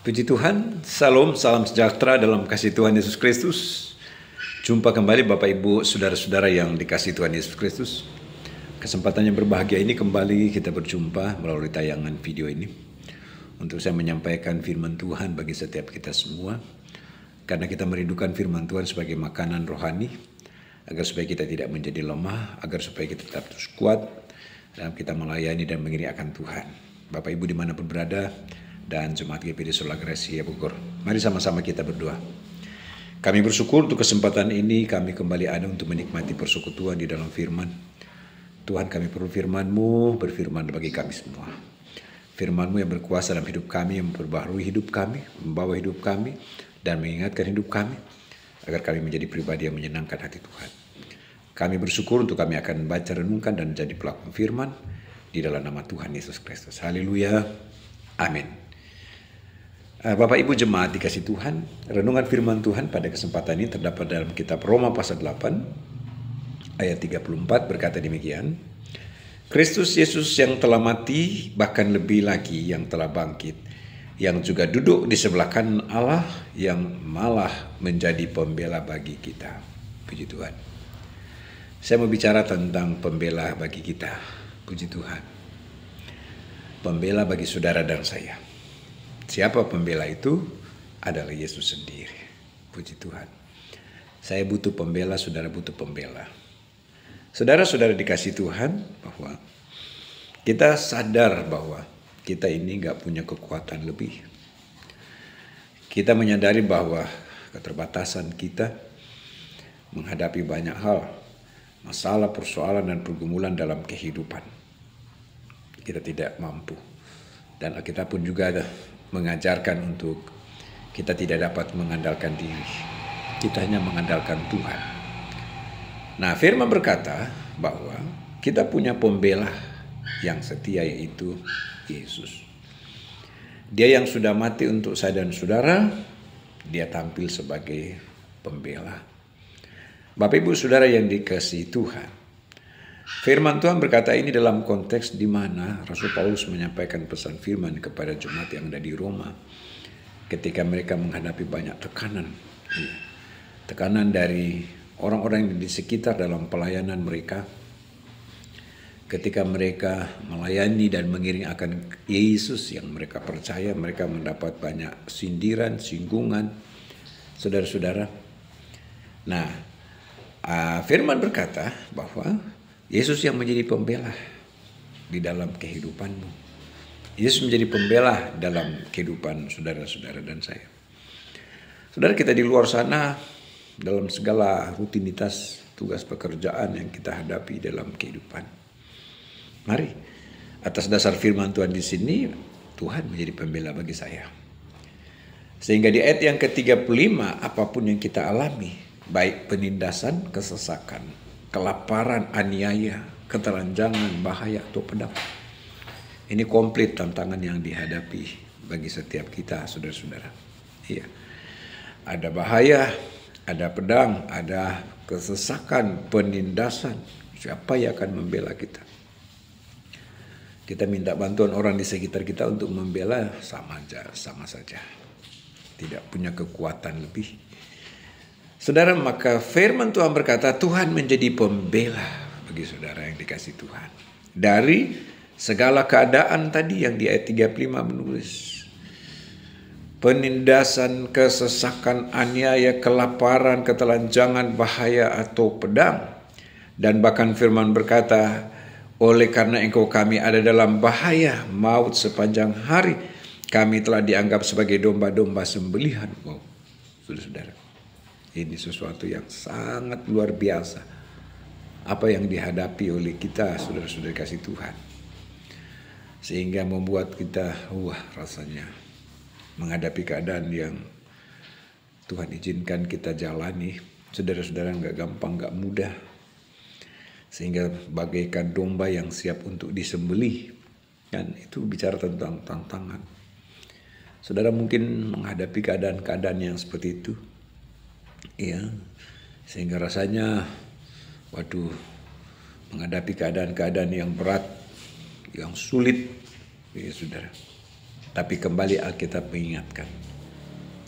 Puji Tuhan, salam sejahtera dalam kasih Tuhan Yesus Kristus. Jumpa kembali Bapak Ibu, saudara-saudara yang dikasih Tuhan Yesus Kristus. Kesempatan yang berbahagia ini kembali kita berjumpa melalui tayangan video ini. Untuk saya menyampaikan firman Tuhan bagi setiap kita semua. Karena kita merindukan firman Tuhan sebagai makanan rohani. Agar supaya kita tidak menjadi lemah, agar supaya kita tetap terus kuat dalam kita melayani dan mengiring akan Tuhan. Bapak Ibu dimanapun berada, dan Jemaat GPD Sola Gracia Bogor. Mari sama-sama kita berdoa. Kami bersyukur untuk kesempatan ini, kami kembali ada untuk menikmati persekutuan di dalam firman. Tuhan, kami perlu firman-Mu, berfirman bagi kami semua. Firman-Mu yang berkuasa dalam hidup kami, yang memperbaharui hidup kami, membawa hidup kami, dan mengingatkan hidup kami, agar kami menjadi pribadi yang menyenangkan hati Tuhan. Kami bersyukur untuk kami akan baca, renungkan, dan menjadi pelaku firman, di dalam nama Tuhan Yesus Kristus. Haleluya. Amin. Bapak Ibu jemaat dikasih Tuhan, renungan firman Tuhan pada kesempatan ini terdapat dalam kitab Roma pasal 8 ayat 34 berkata demikian. Kristus Yesus yang telah mati, bahkan lebih lagi yang telah bangkit, yang juga duduk di sebelah kanan Allah, yang malah menjadi pembela bagi kita. Puji Tuhan. Saya mau bicara tentang pembela bagi kita. Puji Tuhan. Pembela bagi saudara dan saya. Siapa pembela itu? Adalah Yesus sendiri. Puji Tuhan. Saya butuh pembela, saudara butuh pembela. Saudara-saudara dikasih Tuhan bahwa kita sadar bahwa kita ini gak punya kekuatan lebih. Kita menyadari bahwa keterbatasan kita menghadapi banyak hal, masalah, persoalan, dan pergumulan dalam kehidupan. Kita tidak mampu. Dan kita pun juga mengajarkan untuk kita tidak dapat mengandalkan diri. Kita hanya mengandalkan Tuhan. Nah, firman berkata bahwa kita punya pembela yang setia, yaitu Yesus. Dia yang sudah mati untuk saya dan saudara, dia tampil sebagai pembela. Bapak Ibu saudara yang dikasihi Tuhan, firman Tuhan berkata ini dalam konteks di mana Rasul Paulus menyampaikan pesan firman kepada jemaat yang ada di Roma ketika mereka menghadapi banyak tekanan. Tekanan dari orang-orang yang di sekitar dalam pelayanan mereka. Ketika mereka melayani dan mengiring akan Yesus yang mereka percaya, mereka mendapat banyak sindiran, singgungan, saudara-saudara. Nah, firman berkata bahwa Yesus yang menjadi pembela di dalam kehidupanmu. Yesus menjadi pembela dalam kehidupan saudara-saudara dan saya. Saudara, kita di luar sana dalam segala rutinitas tugas pekerjaan yang kita hadapi dalam kehidupan. Mari, atas dasar firman Tuhan di sini, Tuhan menjadi pembela bagi saya. Sehingga di ayat yang ke-35, apapun yang kita alami, baik penindasan, kesesakan, kelaparan, aniaya, ketelanjangan, bahaya, atau pedang. Ini komplit tantangan yang dihadapi bagi setiap kita, saudara-saudara. Iya. Ada bahaya, ada pedang, ada kesesakan, penindasan. Siapa yang akan membela kita? Kita minta bantuan orang di sekitar kita untuk membela, sama saja. Tidak punya kekuatan lebih. Saudara, maka firman Tuhan berkata Tuhan menjadi pembela bagi saudara yang dikasih Tuhan. Dari segala keadaan tadi yang di ayat 35 menulis. Penindasan, kesesakan, aniaya, kelaparan, ketelanjangan, bahaya, atau pedang. Dan bahkan firman berkata, oleh karena engkau kami ada dalam bahaya, maut sepanjang hari, kami telah dianggap sebagai domba-domba sembelihan. Wow, saudara-saudara. Ini sesuatu yang sangat luar biasa. Apa yang dihadapi oleh kita, saudara-saudara kasih Tuhan. Sehingga membuat kita, rasanya menghadapi keadaan yang Tuhan izinkan kita jalani. Saudara-saudara, gak gampang, gak mudah. Sehingga bagaikan domba yang siap untuk disembelih. Kan itu bicara tentang tantangan. Saudara mungkin menghadapi keadaan-keadaan yang seperti itu. Ya, sehingga rasanya menghadapi keadaan-keadaan yang berat, yang sulit, ya saudara. Tapi kembali Alkitab mengingatkan,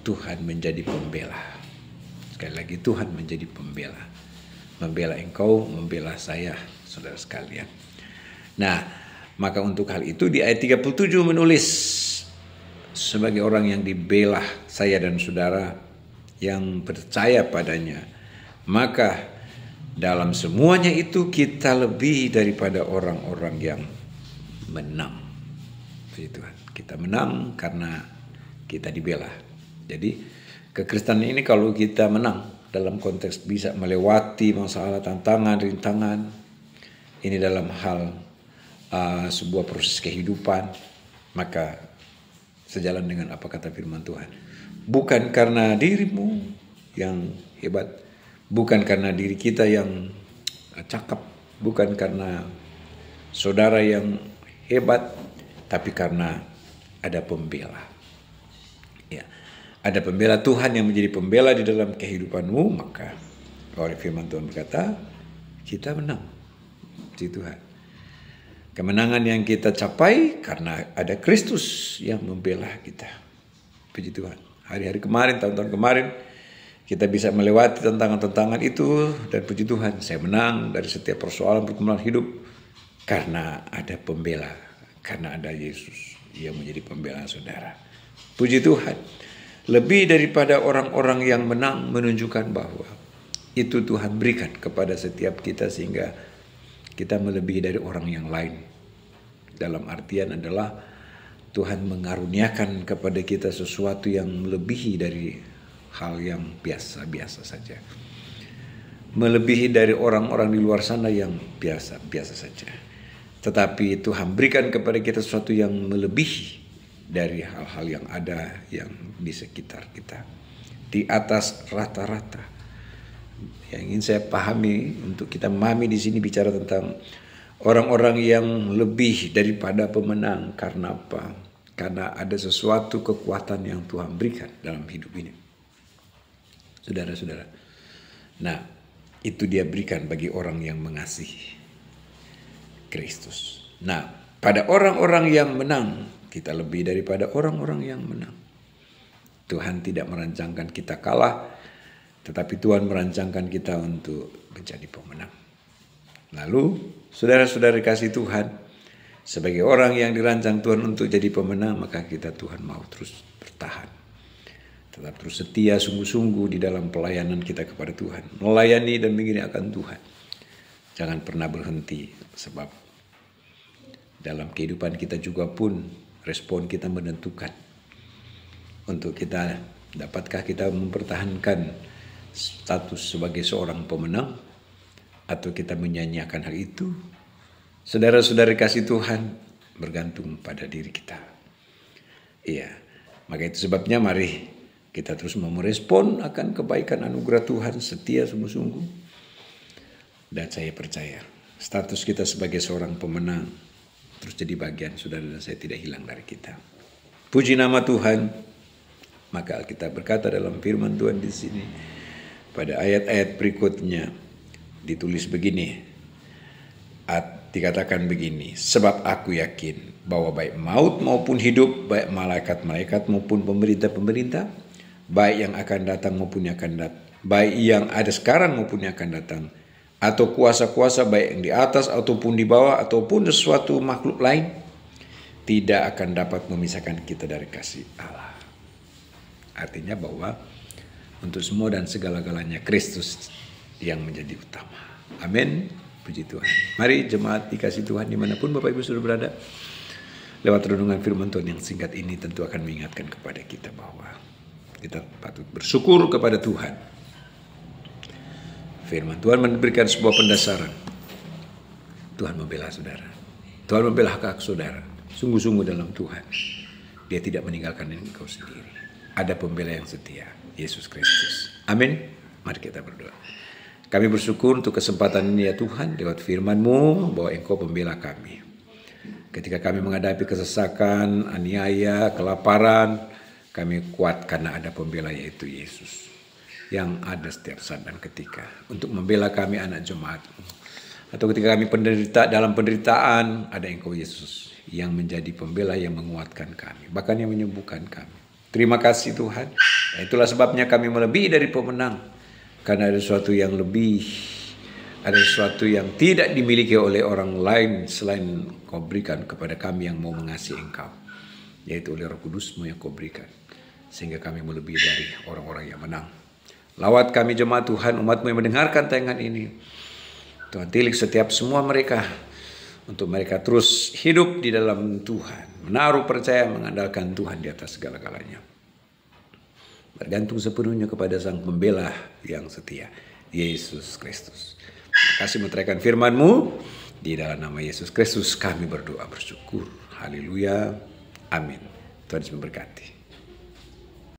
Tuhan menjadi pembela. Sekali lagi, Tuhan menjadi pembela. Membela engkau, membela saya, saudara sekalian. Nah, maka untuk hal itu di ayat 37 menulis, sebagai orang yang dibela saya dan saudara yang percaya padanya, maka dalam semuanya itu kita lebih daripada orang-orang yang menang. Tuhan, kita menang karena kita dibela. Jadi kekristenan ini kalau kita menang dalam konteks bisa melewati masalah, tantangan, rintangan, ini dalam hal sebuah proses kehidupan, maka sejalan dengan apa kata firman Tuhan. Bukan karena dirimu yang hebat, bukan karena diri kita yang cakep, bukan karena saudara yang hebat, tapi karena ada pembela. Ya, ada pembela Tuhan yang menjadi pembela di dalam kehidupanmu, maka oleh firman Tuhan berkata, kita menang. Puji Tuhan. Kemenangan yang kita capai karena ada Kristus yang membela kita. Puji Tuhan. Hari-hari kemarin, tahun-tahun kemarin, kita bisa melewati tantangan-tantangan itu, dan puji Tuhan, saya menang dari setiap persoalan pergumulan hidup karena ada pembela, karena ada Yesus yang menjadi pembela saudara. Puji Tuhan. Lebih daripada orang-orang yang menang menunjukkan bahwa itu Tuhan berikan kepada setiap kita sehingga kita melebihi dari orang yang lain. Dalam artian adalah Tuhan mengaruniakan kepada kita sesuatu yang melebihi dari hal yang biasa-biasa saja. Melebihi dari orang-orang di luar sana yang biasa-biasa saja. Tetapi Tuhan berikan kepada kita sesuatu yang melebihi dari hal-hal yang ada yang di sekitar kita. Di atas rata-rata. Yang ingin saya pahami, untuk kita memahami di sini bicara tentang orang-orang yang lebih daripada pemenang. Karena apa? Karena ada sesuatu kekuatan yang Tuhan berikan dalam hidup ini. Saudara-saudara. Nah, itu dia berikan bagi orang yang mengasihi Kristus. Nah, pada orang-orang yang menang, kita lebih daripada orang-orang yang menang. Tuhan tidak merancangkan kita kalah, tetapi Tuhan merancangkan kita untuk menjadi pemenang. Lalu, saudara-saudara kasih Tuhan, sebagai orang yang dirancang Tuhan untuk jadi pemenang, maka kita Tuhan mau terus bertahan. Tetap terus setia sungguh-sungguh di dalam pelayanan kita kepada Tuhan. Melayani dan mengiringkan Tuhan. Jangan pernah berhenti, sebab dalam kehidupan kita juga pun respon kita menentukan. Untuk kita, dapatkah kita mempertahankan status sebagai seorang pemenang, atau kita menyanyiakan hal itu? Saudara-saudara kasih Tuhan, bergantung pada diri kita. Iya, maka itu sebabnya mari kita terus mau merespon akan kebaikan anugerah Tuhan, setia sungguh-sungguh. Dan saya percaya status kita sebagai seorang pemenang terus jadi bagian saudara dan saya tidak hilang dari kita. Puji nama Tuhan. Maka kita berkata dalam firman Tuhan di sini, pada ayat-ayat berikutnya ditulis begini, dikatakan begini, sebab aku yakin bahwa baik maut maupun hidup, baik malaikat-malaikat maupun pemerintah-pemerintah, baik yang akan datang maupun yang akan datang, baik yang ada sekarang maupun yang akan datang, atau kuasa-kuasa baik yang di atas ataupun di bawah ataupun sesuatu makhluk lain, tidak akan dapat memisahkan kita dari kasih Allah. Artinya bahwa untuk semua dan segala-galanya Kristus yang menjadi utama. Amin. Puji Tuhan. Mari jemaat dikasih Tuhan dimanapun Bapak Ibu sudah berada. Lewat renungan firman Tuhan yang singkat ini tentu akan mengingatkan kepada kita bahwa kita patut bersyukur kepada Tuhan. Firman Tuhan memberikan sebuah pendasaran. Tuhan membela saudara. Tuhan membela hak saudara. Sungguh-sungguh dalam Tuhan. Dia tidak meninggalkan engkau sendiri. Ada pembela yang setia, Yesus Kristus. Amin. Mari kita berdoa. Kami bersyukur untuk kesempatan ini ya Tuhan, lewat firman-Mu bahwa Engkau pembela kami. Ketika kami menghadapi kesesakan, aniaya, kelaparan, kami kuat karena ada pembela yaitu Yesus. Yang ada setiap saat dan ketika untuk membela kami anak jemaat-Mu. Atau ketika kami dalam penderitaan, ada Engkau Yesus yang menjadi pembela, yang menguatkan kami, bahkan yang menyembuhkan kami. Terima kasih Tuhan. Itulah sebabnya kami melebihi dari pemenang. Karena ada sesuatu yang lebih, ada sesuatu yang tidak dimiliki oleh orang lain selain Kau berikan kepada kami yang mau mengasihi Engkau. Yaitu oleh Roh Kudus-Mu yang Kau berikan. Sehingga kami melebihi dari orang-orang yang menang. Lawat kami jemaat Tuhan, umat-Mu yang mendengarkan tayangan ini. Tuhan tilik setiap semua mereka, untuk mereka terus hidup di dalam Tuhan, menaruh percaya, mengandalkan Tuhan di atas segala-galanya. Bergantung sepenuhnya kepada Sang Pembela yang setia, Yesus Kristus. Terima kasih menerangkan firman-Mu. Di dalam nama Yesus Kristus kami berdoa bersyukur. Haleluya. Amin. Tuhan Yesus memberkati.